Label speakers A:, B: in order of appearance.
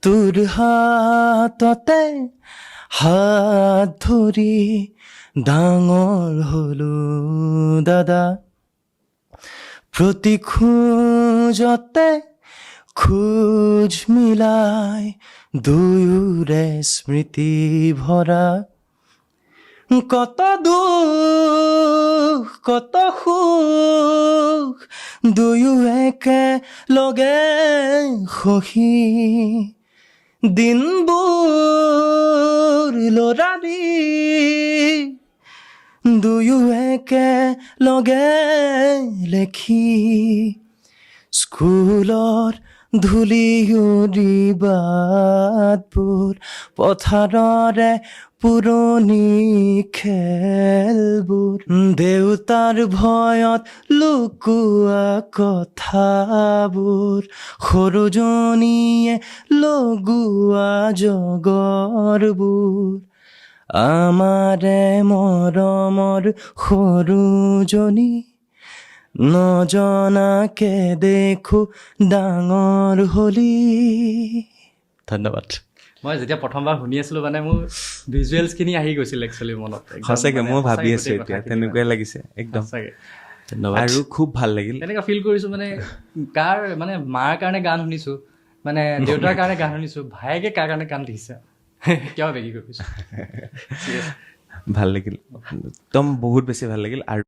A: তোৰ হাততে হাত ধৰি ডাঙৰ হলো দাদা, প্ৰতি খোজতে খোজ মিলাই দুয়োৰে স্মৃতি ভৰা, কত দুখ কত সুখ দুয়ো একেলগে সহি, দিনবোৰ লৰালি দুয়ো একেলগে লেখি, স্কুলৰ ধূলিউৰি বাটবোৰ, পথাৰৰে পুৰণি খেলবোৰ, দেউতাৰ ভয়ত লুকোৱা কথাবোৰ, সৰুজনীয়ে লগোৱা জগৰবোৰ, আমাৰে মৰমৰ সৰুজনী নজনাকে দেখো ডাঙৰ হলি। ধন্যবাদ।
B: মই যেতিয়া প্ৰথমবাৰ শুনি আছিলোঁ মানে মোৰ ভিজুৱেলছখিনি আহি গৈছিল একচুৱেলি মনত।
C: সঁচাকৈ মই ভাবি আছোঁ এতিয়া তেনেকুৱাই লাগিছে একদম।
B: ধন্যবাদ।
C: আৰু খুব ভাল লাগিল।
B: তেনেকুৱা ফিল কৰিছোঁ মানে কাৰ মানে মাৰ কাৰণে গান শুনিছোঁ, মানে দেউতাৰ কাৰণে গান শুনিছোঁ, ভায়েকে কাৰ কাৰণে গান লিখিছে কিয় বেগি কৰিছোঁ।
C: ভাল লাগিল একদম বহুত বেছি ভাল লাগিল। আৰু